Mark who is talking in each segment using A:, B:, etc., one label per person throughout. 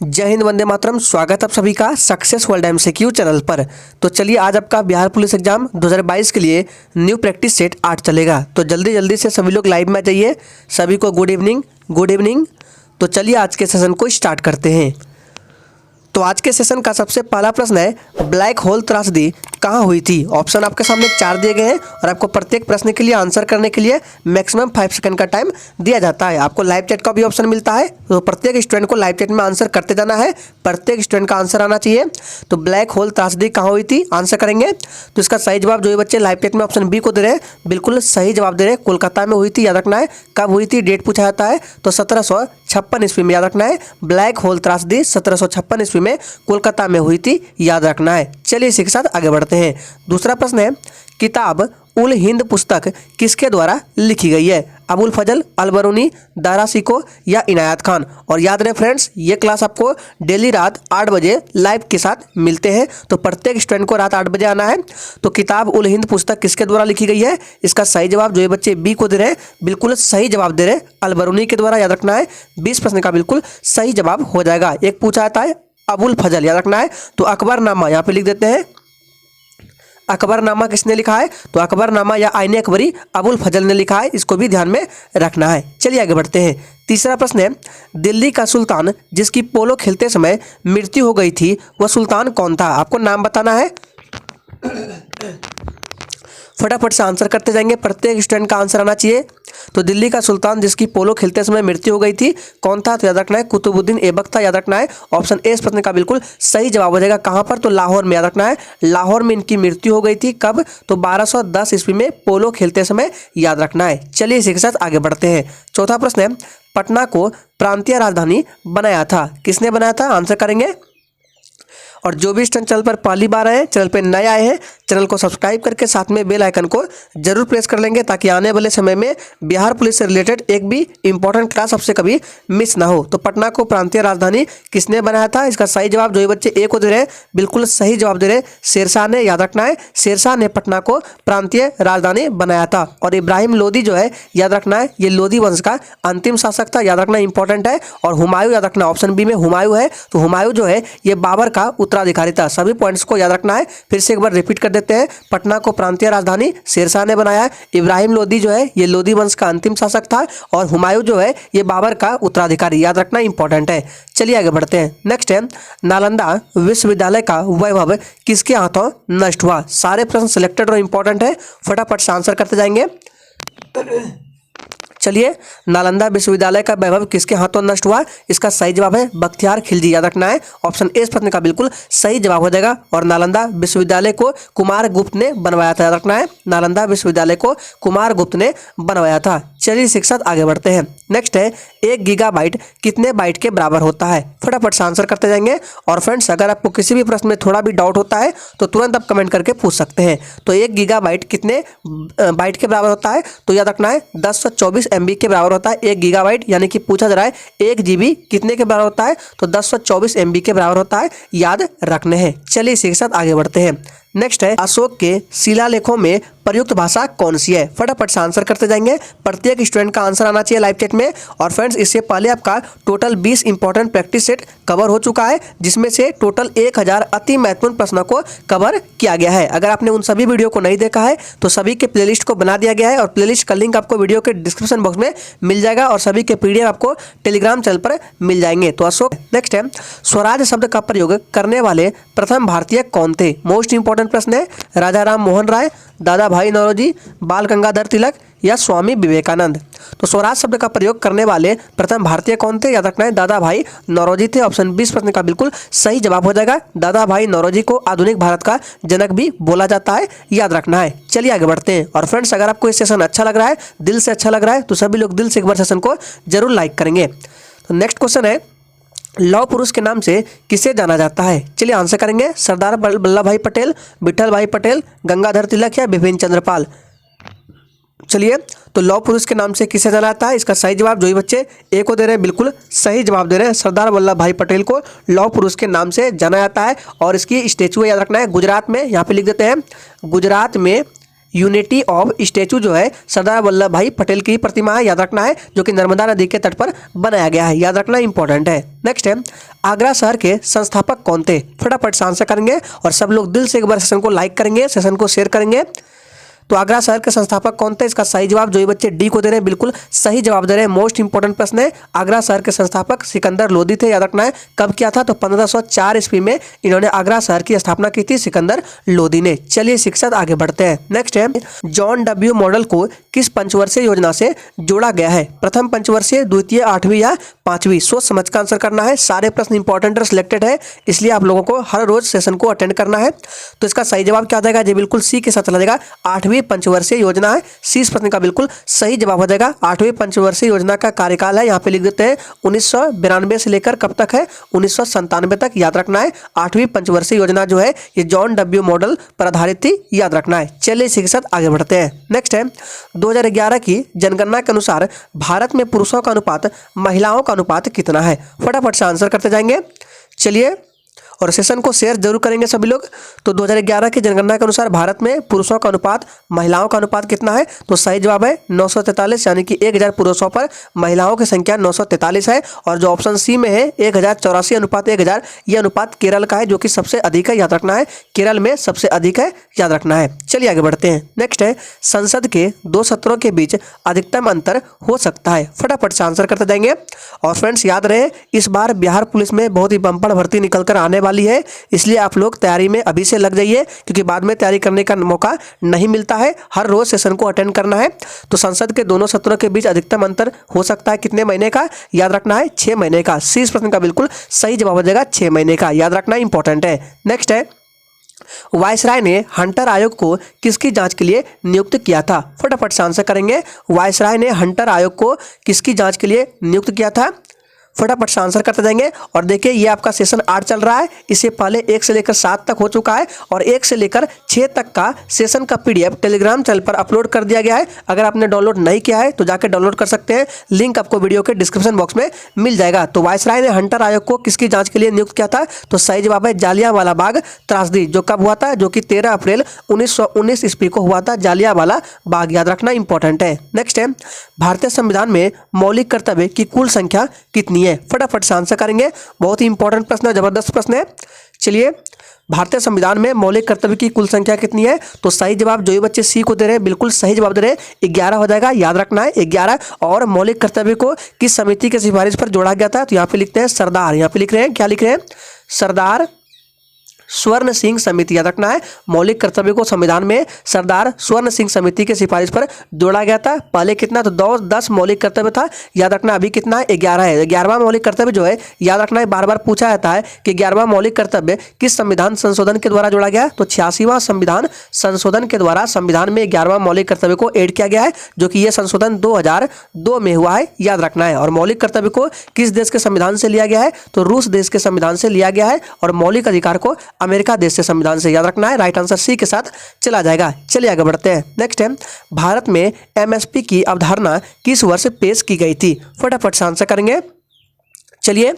A: जय हिंद, वंदे मातरम। स्वागत आप सभी का सक्सेस वर्ल्ड एमसीक्यू चैनल पर। तो चलिए, आज आपका बिहार पुलिस एग्जाम 2022 के लिए न्यू प्रैक्टिस सेट 8 चलेगा। तो जल्दी जल्दी से सभी लोग लाइव में आ जाइए। सभी को गुड इवनिंग, गुड इवनिंग। तो चलिए आज के सेशन को स्टार्ट करते हैं। तो आज के सेशन का सबसे पहला प्रश्न है, ब्लैक होल त्रासदी कहाँ हुई थी। ऑप्शन आपके सामने 4 दिए गए हैं और आपको प्रत्येक प्रश्न के लिए आंसर करने के लिए मैक्सिमम 5 सेकंड का टाइम दिया जाता है। आपको लाइव चैट का भी ऑप्शन मिलता है, तो प्रत्येक स्टूडेंट को लाइव चैट में आंसर करते जाना है। प्रत्येक स्टूडेंट का आंसर आना चाहिए। तो ब्लैक होल त्रासदी कहाँ हुई थी आंसर करेंगे। तो इसका सही जवाब जो ये बच्चे लाइव चैट में ऑप्शन बी को दे रहे हैं, बिल्कुल सही जवाब दे रहे हैं। कोलकाता में हुई थी, याद रखना है। कब हुई थी, डेट पूछा जाता है। तो 1756 ईस्वी में, याद रखना है। ब्लैक होल त्रासदी 1756 ईस्वी में कोलकाता में हुई थी, याद रखना है। चलिए इसी के साथ आगे बढ़ते हैं। दूसरा प्रश्न है, किताब उल हिंद पुस्तक किसके द्वारा लिखी गई है। अबुल फजल, अलबरूनी, दारा शिकोह या इनायत खान। और याद रहे फ्रेंड्स, ये क्लास आपको डेली रात 8 बजे लाइव के साथ मिलते हैं। तो प्रत्येक स्टूडेंट को रात 8 बजे आना है। तो किताब उल हिंद पुस्तक किसके द्वारा लिखी गई है, इसका सही जवाब जो ये बच्चे बी को दे रहे हैं, बिल्कुल सही जवाब दे रहे हैं, अलबरूनी के द्वारा, याद रखना है। 20 प्रश्न का बिल्कुल सही जवाब हो जाएगा। एक पूछा जाता है अबुल फजल, याद रखना है। तो अकबरनामा यहाँ पे लिख देते हैं। अकबरनामा किसने लिखा है, तो अकबरनामा या आईने अकबरी अबुल फजल ने लिखा है। इसको भी ध्यान में रखना है। चलिए आगे बढ़ते हैं। तीसरा प्रश्न है, दिल्ली का सुल्तान जिसकी पोलो खेलते समय मृत्यु हो गई थी, वह सुल्तान कौन था। आपको नाम बताना है। फटाफट से आंसर करते जाएंगे। प्रत्येक स्टूडेंट का आंसर आना चाहिए। तो दिल्ली का सुल्तान जिसकी पोलो खेलते समय मृत्यु हो गई थी, कौन था, तो याद रखना है कुतुबुद्दीन ऐबक था, याद रखना है। ऑप्शन ए इस प्रश्न का बिल्कुल सही जवाब हो जाएगा। कहां पर, तो लाहौर में, याद रखना है। लाहौर में इनकी मृत्यु हो गई थी। कब, तो 1210 ईस्वी में पोलो खेलते समय, याद रखना है। चलिए इसी के साथ आगे बढ़ते हैं। चौथा प्रश्न है, पटना को प्रांतीय राजधानी बनाया था, किसने बनाया था, आंसर करेंगे। और जो भी स्टूडेंट चैनल पर पहली बार आए हैं, चैनल पर नए आए हैं, चैनल को सब्सक्राइब करके साथ में बेल आइकन को जरूर प्रेस कर लेंगे, ताकि आने वाले समय में बिहार पुलिस से रिलेटेड एक भी इंपॉर्टेंट क्लास आपसे कभी मिस ना हो। तो पटना को प्रांतीय राजधानी किसने बनाया था, इसका सही जवाब जो ये बच्चे ए को दे रहे हैं, बिल्कुल सही जवाब दे रहे हैं, शेरशाह ने, याद रखना है। शेरशाह ने पटना को प्रांतीय राजधानी बनाया था। और इब्राहिम लोदी जो है, याद रखना है, ये लोदी वंश का अंतिम शासक था, याद रखना इंपॉर्टेंट है। और हुमायूं, याद रखना, ऑप्शन बी में हुमायूं है। तो हुमायूं जो है ये बाबर का उत्तराधिकारी था। सभी पॉइंट्स को याद रखना है। फिर से एक बार रिपीट कर देते हैं। पटना को प्रांतीय राजधानी शेरशाह ने बनाया है। इब्राहिम लोदी जो है ये लोदी वंश का अंतिम शासक था। और हुमायूं जो है ये बाबर का उत्तराधिकारी, याद रखना इंपॉर्टेंट है। चलिए आगे बढ़ते हैं। नेक्स्ट है, नालंदा विश्वविद्यालय का वैभव किसके हाथों नष्ट हुआ। सारे प्रश्न सिलेक्टेड और इंपॉर्टेंट है, फटाफट से आंसर करते जाएंगे। चलिए, नालंदा विश्वविद्यालय का वैभव किसके हाथों नष्ट हुआ, इसका सही जवाब है बख्तियार खिलजी, याद रखना है। ऑप्शन ए इस प्रश्न का बिल्कुल सही जवाब हो जाएगा। और नालंदा विश्वविद्यालय को कुमार गुप्त ने बनवाया था, याद रखना है। नालंदा विश्वविद्यालय को कुमार गुप्त ने बनवाया था। चलिए इसी के साथ आगे बढ़ते हैं। नेक्स्ट है, 1 गीगाबाइट कितने बाइट के बराबर होता है। फटाफट से आंसर करते जाएंगे। और फ्रेंड्स, अगर आपको किसी भी प्रश्न में थोड़ा भी डाउट होता है तो तुरंत आप कमेंट करके पूछ सकते हैं। तो 1 गीगाबाइट कितने बाइट के बराबर होता है, तो याद रखना है 1024 MB के बराबर होता है 1 गीगाबाइट। यानी कि पूछा जा रहा है 1 GB कितने के बराबर होता है, तो 1024 MB के बराबर होता है, याद रखने हैं। चलिए इसी के साथ आगे बढ़ते हैं। नेक्स्ट है, अशोक के शिलालेखों में प्रयुक्त भाषा कौन सी है। फटाफट से आंसर करते जाएंगे। प्रत्येक स्टूडेंट का आंसर आना चाहिए लाइव चैट में। और फ्रेंड्स, इससे पहले आपका total 20 important practice set cover हो चुका है, जिसमें से टोटल 1000 अति महत्वपूर्ण प्रश्नों को कवर किया गया है। अगर आपने उन सभी वीडियो को नहीं देखा है तो सभी के प्लेलिस्ट को बना दिया गया है। और प्लेलिस्ट का लिंक आपको वीडियो के डिस्क्रिप्शन बॉक्स में मिल जाएगा। और सभी के PDF आपको टेलीग्राम चैनल पर मिल जाएंगे। तो अशोक। नेक्स्ट है, स्वराज शब्द का प्रयोग करने वाले प्रथम भारतीय कौन थे। मोस्ट इंपॉर्टेंट प्रश्न है। राजा राम मोहन राय, दादा भाई नौरोजी, बाल गंगाधर तिलक या स्वामी विवेकानंद। तो स्वराज शब्द का प्रयोग करने वाले प्रथम भारतीय कौन थे, याद रखना है दादा भाई नौरोजी थे। ऑप्शन 20 प्रश्न का बिल्कुल सही जवाब हो जाएगा। दादा भाई नौरोजी को आधुनिक भारत का जनक भी बोला जाता है, याद रखना है। चलिए आगे बढ़ते हैं। और फ्रेंड्स, अगर आपको ये सेशन अच्छा लग रहा है, दिल से अच्छा लग रहा है, तो सभी लोग दिल से एक बार सेशन को जरूर लाइक करेंगे। तो नेक्स्ट क्वेश्चन है, लौह पुरुष के नाम से किसे जाना जाता है। चलिए आंसर करेंगे। सरदार वल्लभ भाई पटेल, विठल भाई पटेल, गंगाधर तिलक या बिपिन चंद्र पाल। चलिए, तो लौह पुरुष के नाम से किसे जाना जाता है, इसका सही जवाब जो ही बच्चे ए को दे रहे हैं, बिल्कुल सही जवाब दे रहे हैं। सरदार वल्लभ भाई पटेल को लौह पुरुष के नाम से जाना जाता है। और इसकी स्टेचू याद रखना है गुजरात में, यहाँ पे लिख देते हैं। गुजरात में यूनिटी ऑफ स्टेचू जो है सरदार वल्लभ भाई पटेल की प्रतिमा है, याद रखना है, जो कि नर्मदा नदी के तट पर बनाया गया है, याद रखना इंपॉर्टेंट है। नेक्स्ट है, आगरा शहर के संस्थापक कौन थे? फटाफट से आंसर करेंगे और सब लोग दिल से एक बार सेशन को लाइक करेंगे, सेशन को शेयर करेंगे। तो आगरा शहर के संस्थापक कौन थे? इसका सही जवाब जो ये बच्चे डी को दे रहे हैं बिल्कुल सही जवाब दे रहे हैं। मोस्ट इंपोर्टेंट प्रश्न है, आगरा शहर के संस्थापक सिकंदर लोदी थे, याद रखना है। कब किया था? तो 1504 ईस्वी में इन्होंने आगरा शहर की स्थापना की थी, सिकंदर लोदी ने। चलिए शिक्षक आगे बढ़ते हैं। नेक्स्ट है, जॉन डब्ल्यू मॉडल को किस पंचवर्षीय योजना से जोड़ा गया है? प्रथम पंचवर्षीय, द्वितीय, 8वीं या 5वीं? सोच समझ कर आंसर करना है। सारे प्रश्न इंपॉर्टेंट और सिलेक्टेड है, इसलिए आप लोगों को हर रोज सेशन को अटेंड करना है। तो इसका सही जवाब क्या हो जाएगा? ये बिल्कुल सी के साथ चला जाएगा, 8वीं पंचवर्षीय योजना है। सी इस प्रश्न का बिल्कुल सही जवाब हो जाएगा। 8वीं पंचवर्षीय योजना का कार्यकाल है, यहाँ पे लिख देते हैं 1992 से लेकर कब तक है? 1997 तक, याद रखना है। 8वीं पंचवर्षीय योजना जो है ये जॉन डब्ल्यू मॉडल पर आधारित थी, याद रखना है। चलिए इसी के साथ आगे बढ़ते हैं। नेक्स्ट है, 2011 की जनगणना के अनुसार भारत में पुरुषों का अनुपात महिलाओं का अनुपात कितना है? फटाफट से आंसर करते जाएंगे। चलिए, और सेशन को शेयर जरूर करेंगे सभी लोग। तो 2011 की जनगणना के अनुसार भारत में पुरुषों का अनुपात महिलाओं का अनुपात कितना है? तो सही जवाब है 943, यानी कि 1000 पुरुषों पर महिलाओं की संख्या 943 है। और जो ऑप्शन सी में है 1084 अनुपात 1000, ये अनुपात केरल का है, जो कि सबसे अधिक है, याद रखना है। केरल में सबसे अधिक है, याद रखना है। चलिए आगे बढ़ते हैं। नेक्स्ट है, संसद के 2 सत्रों के बीच अधिकतम अंतर हो सकता है? फटाफट से आंसर करते जाएंगे। और फ्रेंड्स याद रहे, इस बार बिहार पुलिस में बहुत ही बम्पर भर्ती निकल कर आने वाली है, इसलिए आप लोग तैयारी में अभी से लग जाइए, क्योंकि बाद में तैयारी करने का मौका नहीं मिलता है। हर रोज सेशन को अटेंड करना है। तो संसद के दोनों सत्रों के बीच अधिकतम अंतर हो सकता है कितने महीने का? याद रखना है 6 महीने का। सी इस प्रश्न का बिल्कुल सही जवाब हो जाएगा 6 महीने का, याद रखना इंपॉर्टेंट है। नेक्स्ट है, वायसराय ने हंटर आयोग को किसकी जांच के लिए नियुक्त किया था? फटाफट से आंसर करेंगे। वायसराय ने हंटर आयोग को किसकी जांच के लिए नियुक्त किया था? फटाफट से आंसर करते जाएंगे। और देखिए, ये आपका सेशन 8 चल रहा है, इससे पहले 1 से लेकर 7 तक हो चुका है, और 1 से लेकर 6 तक का सेशन का PDF टेलीग्राम चैनल पर अपलोड कर दिया गया है। अगर आपने डाउनलोड नहीं किया है तो जाकर डाउनलोड कर सकते हैं, लिंक आपको वीडियो के डिस्क्रिप्शन बॉक्स में मिल जाएगा। तो वायसराय ने हंटर आयोग को किसकी जांच के लिए नियुक्त किया था? तो सही जवाब है जालियांवाला बाग त्रासदी, जो कब हुआ था? जो कि 13 अप्रैल 1919 ईस्वी को हुआ था, जालियांवाला बाग, याद रखना इंपॉर्टेंट है। नेक्स्ट है, भारतीय संविधान में मौलिक कर्तव्य की कुल संख्या कितनी है? फटाफट से आंसर करेंगे। बहुत ही इंपॉर्टेंट प्रश्न है, जबरदस्त प्रश्न है। चलिए, भारतीय संविधान में मौलिक कर्तव्य की कुल संख्या कितनी है? तो सही जवाब जो ये बच्चे सी को दे रहे हैं बिल्कुल सही जवाब दे रहे हैं, 11 हो जाएगा, याद रखना है 11। और मौलिक कर्तव्य को किस समिति की सिफारिश पर जोड़ा गया था? तो यहाँ पे लिखते हैं सरदार, यहाँ पे लिख रहे हैं, क्या लिख रहे हैं? सरदार स्वर्ण सिंह समिति, याद रखना है। मौलिक कर्तव्य को संविधान में सरदार स्वर्ण सिंह समिति के सिफारिश पर जोड़ा गया था। पहले कितना? तो 10 मौलिक कर्तव्य था, याद रखना। अभी कितना है? 11 है। 11वां मौलिक कर्तव्य जो है, याद रखना है, बार बार पूछा जाता है कि 11वां मौलिक कर्तव्य किस संविधान संशोधन के द्वारा जोड़ा गया है? तो 86वां संविधान संशोधन के द्वारा संविधान में 11वां मौलिक कर्तव्य को ऐड किया गया है, जो कि यह संशोधन 2002 में हुआ है, याद रखना है। और मौलिक कर्तव्य को किस देश के संविधान से लिया गया है? तो रूस देश के संविधान से लिया गया है। और मौलिक अधिकार को अमेरिका देश से संविधान से, याद रखना है। राइट आंसर सी के साथ चला जाएगा। चलिए आगे बढ़ते हैं। नेक्स्ट है, भारत में MSP की अवधारणा किस वर्ष पेश की गई थी? फटाफट से आंसर करेंगे। चलिए,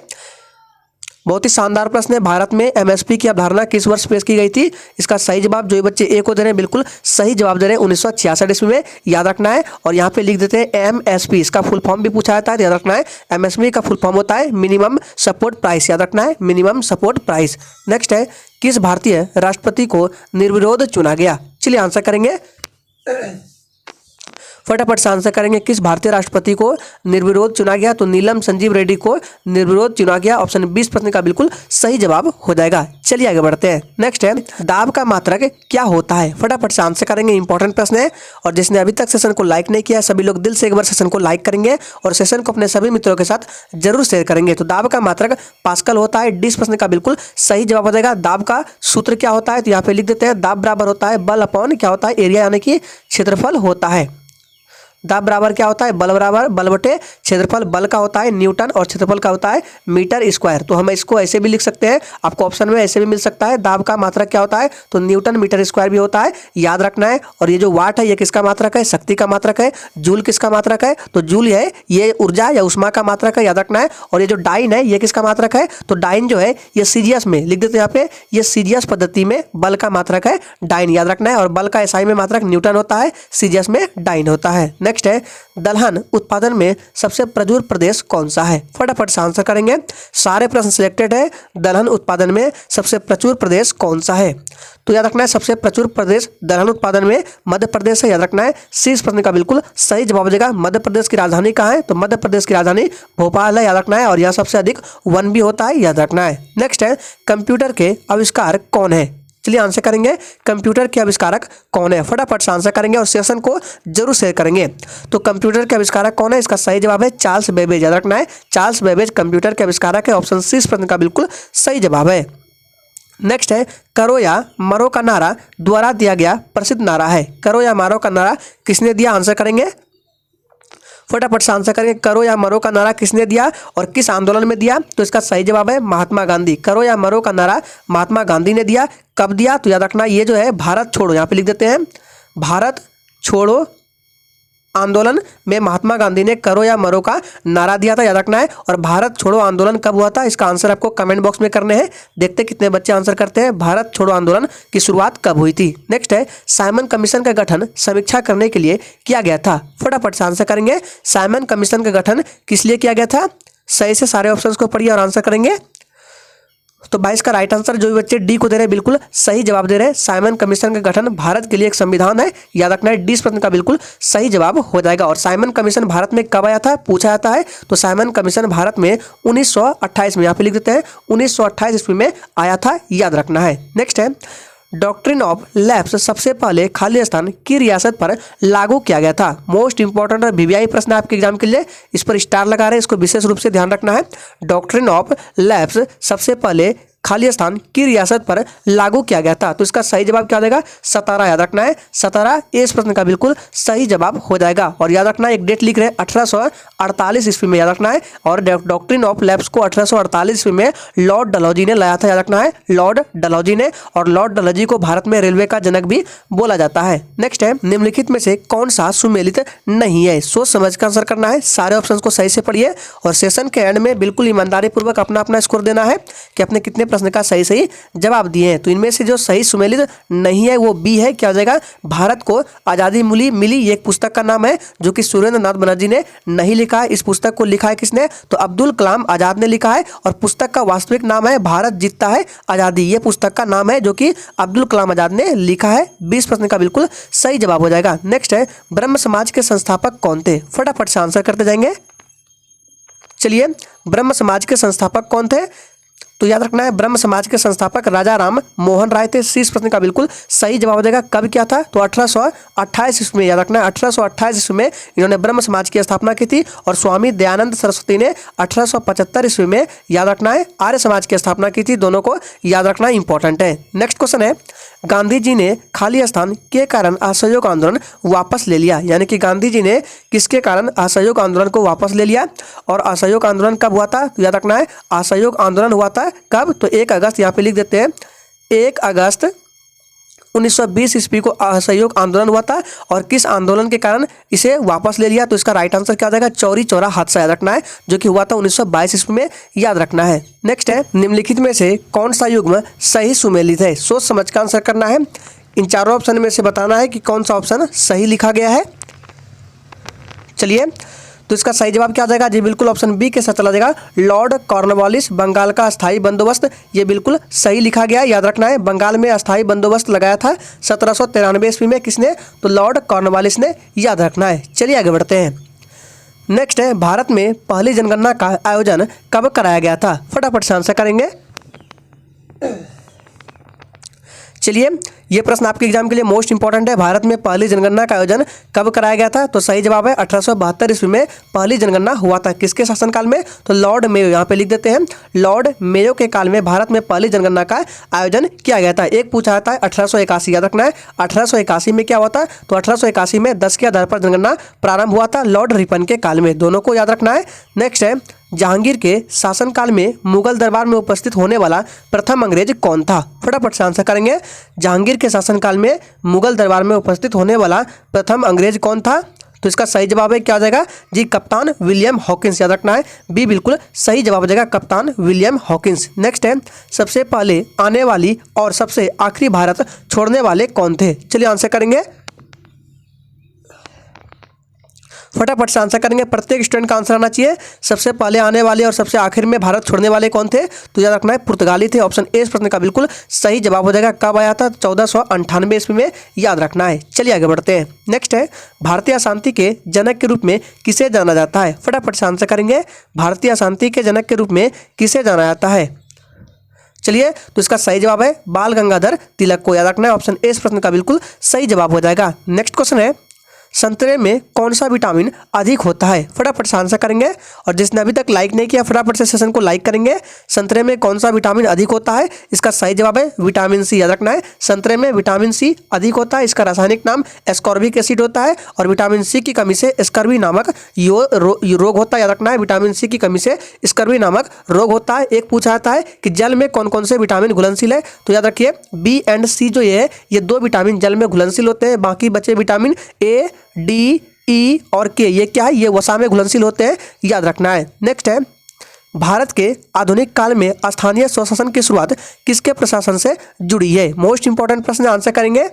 A: बहुत ही शानदार प्रश्न है। भारत में MSP की अवधारणा किस वर्ष पेश की गई थी? इसका सही जवाब जो ये बच्चे ए को दे रहे हैं बिल्कुल सही जवाब दे रहे हैं 1966 ईस्वी में, याद रखना है। और यहाँ पे लिख देते हैं MSP, इसका फुल फॉर्म भी पूछा जाता है, याद रखना है। MSP का फुल फॉर्म होता है मिनिमम सपोर्ट प्राइस, याद रखना है, मिनिमम सपोर्ट प्राइस। नेक्स्ट है, किस भारतीय राष्ट्रपति को निर्विरोध चुना गया? चलिए आंसर करेंगे। फटाफट से आंसर करेंगे। किस भारतीय राष्ट्रपति को निर्विरोध चुना गया? तो नीलम संजीव रेड्डी को निर्विरोध चुना गया। ऑप्शन 20 प्रश्न का बिल्कुल सही जवाब हो जाएगा। चलिए आगे बढ़ते हैं। नेक्स्ट है, दाब का मात्रक क्या होता है? फटाफट से आंसर करेंगे, इंपॉर्टेंट प्रश्न है। और जिसने अभी तक सेशन को लाइक नहीं किया, सभी लोग दिल से एक बार सेशन को लाइक करेंगे और सेशन को अपने सभी मित्रों के साथ जरूर शेयर करेंगे। तो दाब का मात्रक पास्कल होता है। 20 प्रश्न का बिल्कुल सही जवाब हो जाएगा। दाब का सूत्र क्या होता है? तो यहाँ पे लिख देते हैं, दाब बराबर होता है बल अपॉन क्या होता है? एरिया, यानी कि क्षेत्रफल होता है। दाब बराबर क्या होता है, बल बराबर बल बटे क्षेत्रफल। बल का होता है न्यूटन और क्षेत्रफल का होता है मीटर स्क्वायर। तो हम इसको ऐसे भी लिख सकते हैं, आपको ऑप्शन में ऐसे भी मिल सकता है। दाब का मात्रक क्या होता है, तो न्यूटन मीटर स्क्वायर भी होता है, याद रखना है। और ये जो वाट है ये किसका मात्रक है, शक्ति का मात्रक है। जूल किसका मात्रक है, तो जूल है ये ऊर्जा या उष्मा का मात्रक है, याद रखना है। और ये जो डाइन है ये किसका मात्रक है, तो डाइन जो है ये सीजीएस में लिख देते हैं यहाँ पे, ये सीजीएस पद्धति में बल का मात्रक है डाइन, याद रखना है। और बल का एसआई में मात्रक न्यूटन होता है, सीजीएस में डाइन होता है। नेक्स्ट है दलहन उत्पादन में सबसे प्रचुर प्रदेश कौन सा है, फटाफट से आंसर करेंगे। सारे प्रश्न सिलेक्टेड है, दलहन उत्पादन में सबसे प्रचुर प्रदेश कौन सा है, तो याद रखना है सबसे प्रचुर प्रदेश दलहन उत्पादन में मध्य प्रदेश है, याद रखना है। सी इस प्रश्न का बिल्कुल सही जवाब देगा। मध्य प्रदेश की राजधानी कहाँ है, तो मध्य प्रदेश की राजधानी भोपाल है, याद रखना है। और यह सबसे अधिक वन भी होता है, याद रखना है। नेक्स्ट है कंप्यूटर के आविष्कार कौन है, चलिए आंसर करेंगे कंप्यूटर के आविष्कारक कौन है, फटाफट से आंसर करेंगे और सेशन को जरूर शेयर करेंगे। तो कंप्यूटर के आविष्कारक कौन है, इसका सही जवाब है चार्ल्स बेबेज, याद रखना है। चार्ल्स बेबेज कंप्यूटर के आविष्कारक है, ऑप्शन सी इस प्रश्न का बिल्कुल सही जवाब है। नेक्स्ट है करो या मरो का नारा द्वारा दिया गया प्रसिद्ध नारा है, करो या मारो का नारा किसने दिया, आंसर करेंगे फटाफट से आंसर करेंगे। करो या मरो का नारा किसने दिया और किस आंदोलन में दिया, तो इसका सही जवाब है महात्मा गांधी। करो या मरो का नारा महात्मा गांधी ने दिया, कब दिया, तो याद रखना ये जो है भारत छोड़ो, यहाँ पे लिख देते हैं भारत छोड़ो आंदोलन में महात्मा गांधी ने करो या मरो का नारा दिया था, याद रखना है। और भारत छोड़ो आंदोलन कब हुआ था, इसका आंसर आपको कमेंट बॉक्स में करने हैं, देखते कितने बच्चे आंसर करते हैं। भारत छोड़ो आंदोलन की शुरुआत कब हुई थी। नेक्स्ट है साइमन कमीशन का गठन समीक्षा करने के लिए किया गया था, फटाफट से आंसर करेंगे। साइमन कमीशन का गठन किस लिए किया गया था, सही से सारे ऑप्शंस को पढ़िए और आंसर करेंगे। तो 22 का राइट आंसर जो भी बच्चे डी को दे रहे हैं बिल्कुल सही जवाब दे रहे हैं। साइमन कमीशन का गठन भारत के लिए एक संविधान है, याद रखना है। डी प्रश्न का बिल्कुल सही जवाब हो जाएगा। और साइमन कमीशन भारत में कब आया था पूछा जाता है, तो साइमन कमीशन भारत में 1928 में, यहाँ पे लिख देते हैं 1928 ईस्वी में आया था, याद रखना है। नेक्स्ट है डॉक्ट्रिन ऑफ लैप्स सबसे पहले खालिस्तान की रियासत पर लागू किया गया था। मोस्ट इंपॉर्टेंट और वीवीआई प्रश्न आपके एग्जाम के लिए, इस पर स्टार लगा रहे हैं, इसको विशेष रूप से ध्यान रखना है। डॉक्ट्रिन ऑफ लैप्स सबसे पहले खालिस्तान की रियासत पर लागू किया गया था, तो इसका सही जवाब क्या देगा, 17, याद रखना है 17 इस प्रश्न का बिल्कुल सही जवाब हो जाएगा। और याद रखना है एक डेट लिख रहे हैं 1848 ईस्वी में, याद रखना है। और डॉक्ट्रिन ऑफ लैप्स को 1848 ईस्वी में लॉर्ड डलहौजी ने लाया था, याद रखना है लॉर्ड डलहौजी ने। और लॉर्ड डलहौजी को भारत में रेलवे का जनक भी बोला जाता है। नेक्स्ट है निम्नलिखित में से कौन सा सुमेलित नहीं है, सोच समझ कर आंसर करना है। सारे ऑप्शन को सही से पढ़िए और सेशन के एंड में बिल्कुल ईमानदारी पूर्वक अपना अपना स्कोर देना है कि अपने कितने प्रश्न का सही जवाब दिए हैं। तो इनमें से जो सही सुमेलित नहीं है वो बी है, क्या हो जाएगा, भारत को आजादी मिली ये एक पुस्तक का नाम है जो कि सुरेंद्र नाथ बनर्जी ने नहीं लिखा है। इस पुस्तक को लिखा है किसने, तो अब्दुल कलाम आजाद ने लिखा है। और पुस्तक का वास्तविक नाम है भारत जीतता है आजादी, ये पुस्तक का नाम है जो कि अब्दुल कलाम आजाद ने लिखा है। 20 प्रश्न का बिल्कुल सही जवाब हो जाएगा। नेक्स्ट है ब्रह्म समाज के संस्थापक कौन थे, फटाफट से आंसर करते जाएंगे। चलिए ब्रह्म समाज के संस्थापक कौन थे, तो याद रखना है ब्रह्म समाज के संस्थापक राजा राम मोहन राय थे। इस प्रश्न का बिल्कुल सही जवाब हो जाएगा। कब क्या था, तो 1828 ईस्वी में, याद रखना है 1828 ईस्वी में इन्होंने ब्रह्म समाज की स्थापना की थी। और स्वामी दयानंद सरस्वती ने 1875 ईस्वी में, याद रखना है आर्य समाज की स्थापना की थी। दोनों को याद रखना इंपॉर्टेंट है। नेक्स्ट क्वेश्चन है गांधी जी ने खालिस्तान के कारण असहयोग आंदोलन वापस ले लिया, यानी कि गांधी जी ने किसके कारण असहयोग आंदोलन को वापस ले लिया। और असहयोग आंदोलन कब हुआ था, तो याद रखना है असहयोग आंदोलन हुआ था कब, तो 1 अगस्त, यहाँ पे लिख देते हैं 1 अगस्त 1920 ईस्वी को असहयोग आंदोलन हुआ था। और किस आंदोलन के कारण इसे वापस ले लिया, तो इसका राइट आंसर क्या हो जाएगा, चौरी चौरा हादसा, याद रखना है, जो कि हुआ था 1922 ईस्वी में, याद रखना है। नेक्स्ट है निम्नलिखित में से कौन सा युग्म सही सुमेलित है, सोच समझ कर आंसर करना है। इन चारों ऑप्शन में से बताना है कि कौन सा ऑप्शन सही लिखा गया है। चलिए तो इसका सही जवाब क्या आ जाएगा, जी बिल्कुल ऑप्शन बी के साथ चला जाएगा, लॉर्ड कॉर्नवालिस बंगाल का अस्थायी बंदोबस्त, ये बिल्कुल सही लिखा गया। याद रखना है बंगाल में अस्थायी बंदोबस्त लगाया था 1793 ईस्वी में, किसने, तो लॉर्ड कॉर्नवालिस ने, याद रखना है। चलिए आगे बढ़ते हैं। नेक्स्ट है भारत में पहली जनगणना का आयोजन कब कराया गया था, फटाफट से आंसर करेंगे। चलिए, ये प्रश्न आपके एग्जाम के लिए मोस्ट इंपॉर्टेंट है। भारत में पहली जनगणना का आयोजन कब कराया गया था? तो सही जवाब है 1872 ईस्वी में पहली जनगणना हुआ था। किसके शासनकाल में? तो लॉर्ड मेयो, यहाँ पे लिख देते हैं, लॉर्ड मेयो के काल में भारत में पहली जनगणना का आयोजन किया गया था। एक पूछा जाता है 1881, याद रखना है 1881 में क्या हुआ था? तो 1881 में 10 के आधार पर जनगणना प्रारंभ हुआ था लॉर्ड रिपन के काल में, दोनों को याद रखना है। नेक्स्ट है, जहांगीर के शासनकाल में मुगल दरबार में उपस्थित होने वाला प्रथम अंग्रेज कौन था? फटाफट से आंसर करेंगे। जहांगीर के शासनकाल में मुगल दरबार में उपस्थित होने वाला प्रथम अंग्रेज कौन था? तो इसका सही जवाब है क्या हो जाएगा जी? कप्तान विलियम हॉकिंस, याद रखना है, बी बिल्कुल सही जवाब हो जाएगा, कप्तान विलियम हॉकिंस। नेक्स्ट है, सबसे पहले आने वाली और सबसे आखिरी भारत छोड़ने वाले कौन थे? चलिए आंसर करेंगे, फटाफट से आंसर करेंगे। प्रत्येक स्टूडेंट का आंसर आना चाहिए। सबसे पहले आने वाले और सबसे आखिर में भारत छोड़ने वाले कौन थे? तो याद रखना है पुर्तगाली थे। ऑप्शन ए इस प्रश्न का बिल्कुल सही जवाब हो जाएगा। कब आया था? 1498 ईस्वी में, याद रखना है। चलिए आगे बढ़ते हैं। नेक्स्ट है, भारतीय अशांति के जनक के रूप में किसे जाना जाता है? फटाफट से आंसर करेंगे। भारतीय अशांति के जनक के रूप में किसे जाना जाता है? चलिए, तो इसका सही जवाब है बाल गंगाधर तिलक को, याद रखना है। ऑप्शन ए इस प्रश्न का बिल्कुल सही जवाब हो जाएगा। नेक्स्ट क्वेश्चन है, संतरे में कौन सा विटामिन अधिक होता है? फटाफट से आंसर करेंगे। और जिसने अभी तक लाइक नहीं किया फटाफट से सेशन को लाइक करेंगे। संतरे में कौन सा विटामिन अधिक होता है? इसका सही जवाब है विटामिन सी, याद रखना है। संतरे में विटामिन सी अधिक होता है। इसका रासायनिक नाम एस्कॉर्बिक एसिड होता है और विटामिन सी की कमी से स्कर्वी नामक रोग होता है, याद रखना है। विटामिन सी की कमी से स्कर्वी नामक रोग होता है। एक पूछा जाता है कि जल में कौन कौन से विटामिन घुलनशील है? तो याद रखिए बी एंड सी जो ये दो विटामिन जल में घुलनशील होते हैं। बाकी बचे विटामिन ए, डी, ई और के, ये क्या है? ये वसा में घुलनशील होते हैं, याद रखना है। नेक्स्ट है, भारत के आधुनिक काल में स्थानीय स्वशासन की शुरुआत किसके प्रशासन से जुड़ी है? मोस्ट इंपॉर्टेंट प्रश्न, आंसर करेंगे।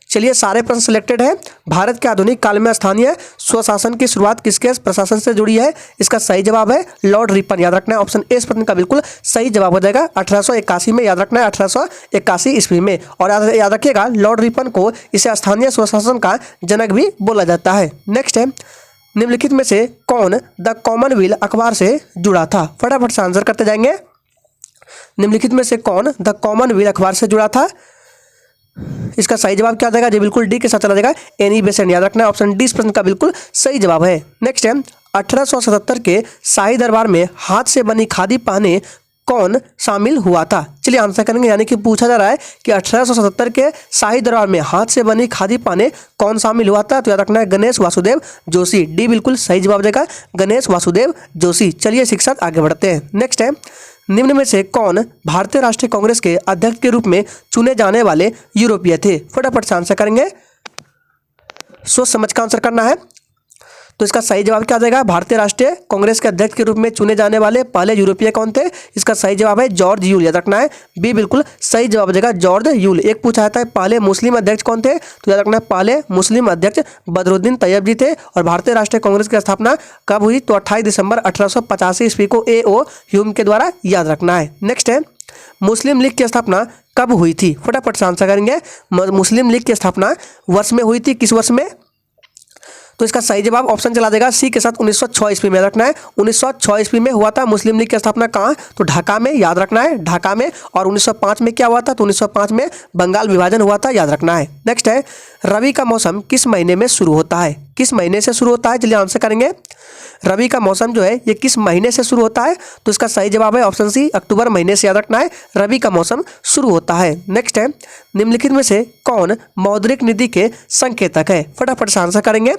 A: चलिए, सारे प्रश्न सिलेक्टेड है। भारत के आधुनिक काल में स्थानीय स्वशासन की शुरुआत किसके प्रशासन से जुड़ी है? इसका सही जवाब है लॉर्ड रिपन, याद रखना है। ऑप्शन ए इस प्रश्न का बिल्कुल सही जवाब हो जाएगा। 1881 में, याद रखना है, 1881 ईस्वी में। और याद रखिएगा लॉर्ड रिपन को इसे स्थानीय स्वशासन का जनक भी बोला जाता है। नेक्स्ट है, निम्नलिखित में से कौन द कॉमनवेल्थ अखबार से जुड़ा था? फटाफट से आंसर करते जाएंगे। निम्नलिखित में से कौन द कॉमनवेल्थ अखबार से जुड़ा था? इसका सही जवाब क्या हो जाएगा जी? बिल्कुल डी के साथ चला जाएगा, एनी बेसेंट, याद रखना है। ऑप्शन डी इस प्रश्न का बिल्कुल सही जवाब है। नेक्स्ट है, 1877 के शाही दरबार में हाथ से बनी खादी पहने कौन शामिल हुआ था? चलिए आंसर करेंगे। यानी कि पूछा जा रहा है कि 1877 के शाही दरबार में हाथ से बनी खादी पहने कौन शामिल हुआ था? तो याद रखना है गणेश वासुदेव जोशी, डी बिल्कुल सही जवाब देगा, गणेश वासुदेव जोशी। चलिए शिक्षा आगे बढ़ते हैं। नेक्स्ट है, निम्न में से कौन भारतीय राष्ट्रीय कांग्रेस के अध्यक्ष के रूप में चुने जाने वाले यूरोपीय थे? फटाफट से आंसर करेंगे, सोच समझ का आंसर करना है। तो इसका सही जवाब क्या आ जाएगा? भारतीय राष्ट्रीय कांग्रेस के अध्यक्ष के रूप में चुने जाने वाले पहले यूरोपीय कौन थे? इसका सही जवाब है जॉर्ज यूल, याद रखना है, बी बिल्कुल सही जवाब हो जाएगा, जॉर्ज यूल। एक पूछा जाता है पहले मुस्लिम अध्यक्ष कौन थे? तो याद रखना है पहले मुस्लिम अध्यक्ष बदरुद्दीन तैयब जी थे। और भारतीय राष्ट्रीय कांग्रेस की स्थापना कब हुई? तो 28 दिसंबर 1885 ईस्वी को A.O. ह्यूम के द्वारा, याद रखना है। नेक्स्ट है, मुस्लिम लीग की स्थापना कब हुई थी? फटाफट से आंसर करेंगे। मुस्लिम लीग की स्थापना वर्ष में हुई थी, किस वर्ष में? तो इसका सही जवाब ऑप्शन चला देगा सी के साथ 1906 ईस्वी में, रखना है। 1906 ईस्वी में हुआ था मुस्लिम लीग की स्थापना। कहाँ? तो ढाका में, याद रखना है, ढाका में। और 1905 में क्या हुआ था? तो 1905 में बंगाल विभाजन हुआ था, याद रखना है। नेक्स्ट है, रबी का मौसम किस महीने में शुरू होता है? किस महीने से शुरू होता है? चलिए आंसर करेंगे। रबी का मौसम जो है ये किस महीने से शुरू होता है? तो इसका सही जवाब है ऑप्शन सी, अक्टूबर महीने से, याद रखना है, रबी का मौसम शुरू होता है। नेक्स्ट है, निम्नलिखित में से कौन मौद्रिक नीति के संकेतक है? फटाफट से आंसर करेंगे।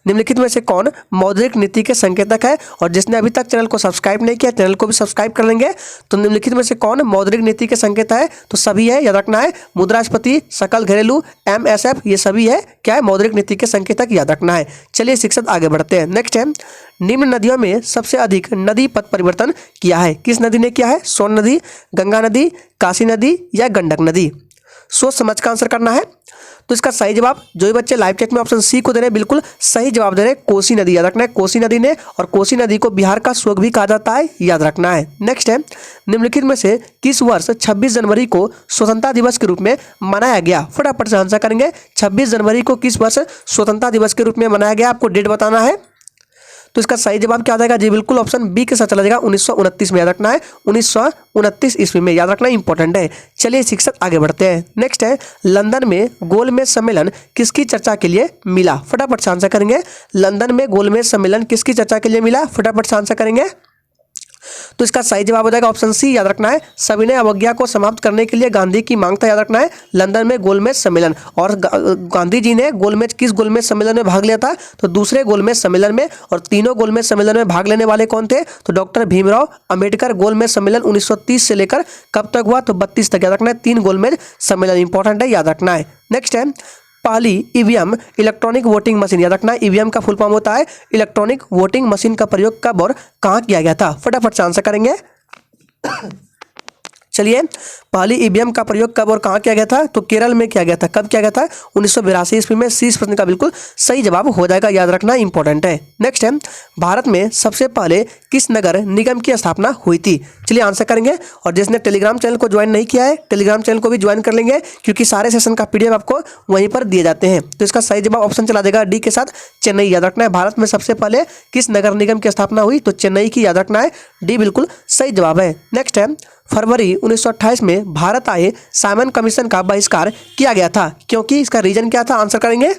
A: निम्नलिखित में से कौन मौद्रिक नीति के संकेतक है? और जिसने अभी तक चैनल को सब्सक्राइब नहीं किया चैनल को भी सब्सक्राइब कर लेंगे। तो निम्नलिखित में से कौन मौद्रिक नीति के संकेतक है? तो सभी है, याद रखना है, मुद्रास्फीति, सकल घरेलू, MSF, ये सभी है क्या है? मौद्रिक नीति के संकेतक, याद रखना है। चलिए शिक्षक आगे बढ़ते हैं। नेक्स्ट है, निम्न नदियों में सबसे अधिक नदी पथ परिवर्तन किया है? किस नदी ने किया है? सोन नदी, गंगा नदी, काशी नदी या गंडक नदी? सोच समझ का आंसर करना है। तो इसका सही जवाब जो भी बच्चे लाइव चैट में ऑप्शन सी को दे रहे हैं बिल्कुल सही जवाब दे रहे हैं, कोसी नदी, याद रखना है, कोसी नदी ने। और कोसी नदी को बिहार का स्वर्ग भी कहा जाता है, याद रखना है। नेक्स्ट है, निम्नलिखित में से किस वर्ष 26 जनवरी को स्वतंत्रता दिवस के रूप में मनाया गया? फटाफट से आंसर करेंगे। 26 जनवरी को किस वर्ष स्वतंत्रता दिवस के रूप में मनाया गया? आपको डेट बताना है। तो इसका सही जवाब क्या हो जाएगा जी, बिल्कुल ऑप्शन बी के साथ चला जाएगा 1929 में। याद रखना है 1929 ईस्वी में, याद रखना इंपॉर्टेंट है। चलिए शिक्षक आगे बढ़ते हैं। नेक्स्ट है, लंदन में गोलमेज सम्मेलन किसकी चर्चा के लिए मिला? फटाफट से आंसर करेंगे। लंदन में गोलमेज सम्मेलन किसकी चर्चा के लिए मिला? फटाफट से आंसर करेंगे। तो इसका सही जवाब हो जाएगा ऑप्शन सी, याद रखना है सविनय अवज्ञा को समाप्त करने के लिए गांधी की मांग था। याद रखना है लंदन में गोलमेज सम्मेलन। और गांधी जी ने किस गोलमेज सम्मेलन में भाग लिया था? तो दूसरे गोलमेज सम्मेलन में। और तीनों गोलमेज सम्मेलन में भाग लेने वाले कौन थे? तो डॉक्टर भीमराव अंबेडकर। गोलमेज सम्मेलन 1930 से लेकर कब तक हुआ? तो 32 तक। याद रखना है 3 गोलमेज सम्मेलन इंपॉर्टेंट है, याद रखना है। नेक्स्ट है, पहली ईवीएम इलेक्ट्रॉनिक वोटिंग मशीन। याद रखना ईवीएम का फुल फॉर्म होता है इलेक्ट्रॉनिक वोटिंग मशीन का प्रयोग कब और कहाँ किया गया था? फटाफट से आंसर करेंगे। चलिए, पहली ईवीएम का प्रयोग कब और कहाँ किया गया था? तो केरल में किया गया था। कब किया गया था? 1982 ईस्वी में। सी इस प्रश्न का बिल्कुल सही जवाब हो जाएगा, याद रखना इंपॉर्टेंट है। नेक्स्ट है, भारत में सबसे पहले किस नगर निगम की स्थापना हुई थी? चलिए आंसर करेंगे। और जिसने टेलीग्राम चैनल को ज्वाइन नहीं किया है, टेलीग्राम चैनल को भी ज्वाइन कर लेंगे, क्योंकि सारे सेशन का PDF आपको वहीं पर दिए जाते हैं। तो इसका सही जवाब ऑप्शन चला देगा डी के साथ, चेन्नई। याद रखना है भारत में सबसे पहले किस नगर निगम की स्थापना हुई? तो चेन्नई की। याद रखना है डी बिल्कुल सही जवाब है। नेक्स्ट है, फरवरी 1928 में भारत आए साइमन कमीशन का बहिष्कार किया गया था, क्योंकि इसका रीजन क्या था? आंसर करेंगे।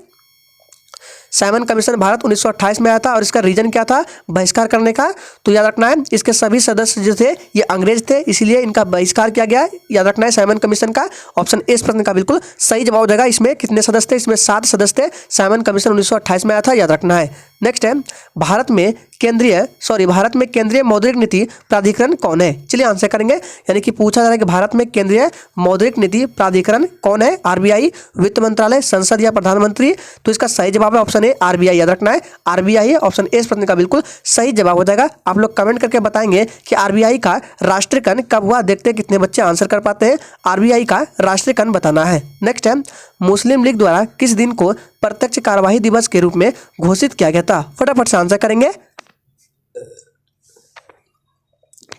A: साइमन कमीशन भारत 1928 में आया था और इसका रीजन क्या था बहिष्कार करने का? तो याद रखना है इसके सभी सदस्य जो थे ये अंग्रेज थे, इसीलिए इनका बहिष्कार किया गया। याद रखना है साइमन कमीशन का। ऑप्शन ए इस प्रश्न का बिल्कुल सही जवाब हो जाएगा। इसमें कितने सदस्य थे? इसमें 7 सदस्य थे। साइमन कमीशन 1928 में आया था, याद रखना है। नेक्स्ट है, भारत में केंद्रीय मौद्रिक नीति प्राधिकरण कौन है? चलिए आंसर करेंगे। यानी कि पूछा जा रहा है कि भारत में केंद्रीय मौद्रिक नीति प्राधिकरण कौन है? RBI, वित्त मंत्रालय, संसद या प्रधानमंत्री? तो इसका सही जवाब है ऑप्शन ए RBI। याद रखना है RBI है। ऑप्शन ए इस प्रश्न का बिल्कुल सही जवाब हो जाएगा। आप लोग कमेंट करके बताएंगे कि RBI का राष्ट्रीयकरण कब हुआ। देखते हैं कितने बच्चे आंसर कर पाते हैं। RBI का राष्ट्रीयकरण बताना है। नेक्स्ट है, मुस्लिम लीग द्वारा किस दिन को प्रत्यक्ष कार्यवाही दिवस के रूप में घोषित किया गया था? फटाफट से आंसर करेंगे।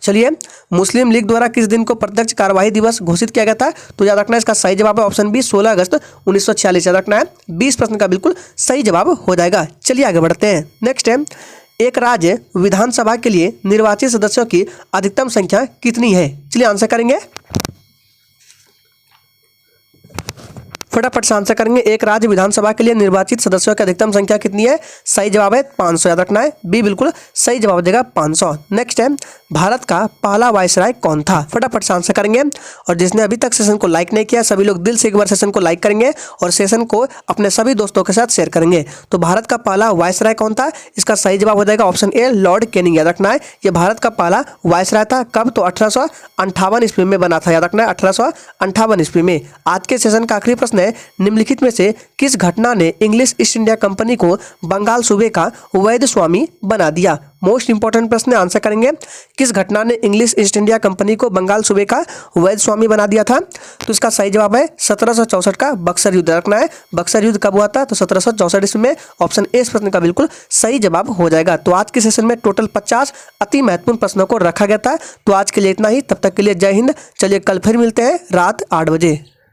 A: चलिए, मुस्लिम लीग द्वारा किस दिन को प्रत्यक्ष कार्यवाही दिवस घोषित किया गया था? तो याद रखना है इसका सही जवाब है ऑप्शन बी 16 अगस्त 1946। याद रखना है 20 प्रश्न का बिल्कुल सही जवाब हो जाएगा। चलिए आगे बढ़ते हैं। नेक्स्ट है, एक राज्य विधानसभा के लिए निर्वाचित सदस्यों की अधिकतम संख्या कितनी है? चलिए आंसर करेंगे। फटाफट से आंसर करेंगे। एक राज्य विधानसभा के लिए निर्वाचित सदस्यों की अधिकतम संख्या कितनी है? सही जवाब है 500। याद रखना है बी बिल्कुल सही जवाब देगा 500। नेक्स्ट है, भारत का पहला वायसराय कौन था? फटाफट से आंसर करेंगे। और जिसने अभी तक सेशन को लाइक नहीं किया, सभी लोग दिल से एक बार सेशन को लाइक करेंगे और सेशन को अपने सभी दोस्तों के साथ शेयर करेंगे। तो भारत का पहला वायसराय कौन था? इसका सही जवाब हो जाएगा ऑप्शन ए लॉर्ड कैनिंग। याद रखना है ये भारत का पहला वायसराय था। कब? तो 1858 ईस्वी में बना था। याद रखना है 1858 ईस्वी में। आज के सेशन का आखिरी प्रश्न है, निम्नलिखित में से किस घटना ने इंग्लिश ईस्ट इंडिया कंपनी को बंगाल सूबे का वैध स्वामी बना दिया? मोस्ट इंपॉर्टेंट प्रश्न, आंसर करेंगे। किस घटना ने इंग्लिश ईस्ट इंडिया कंपनी को बंगाल सूबे का वैध स्वामी बना दिया था? तो इसका सही जवाब है 1764 का बक्सर युद्ध। रखना है बक्सर युद्ध कब हुआ था? तो 1764 ईस्वी में। ऑप्शन ए इस प्रश्न का बिल्कुल सही जवाब हो जाएगा। तो आज के सेशन में टोटल 50 अति महत्वपूर्ण प्रश्नों को रखा गया था। तो आज के लिए इतना ही। तब तक के लिए जय हिंद। चलिए कल फिर मिलते हैं रात 8 बजे।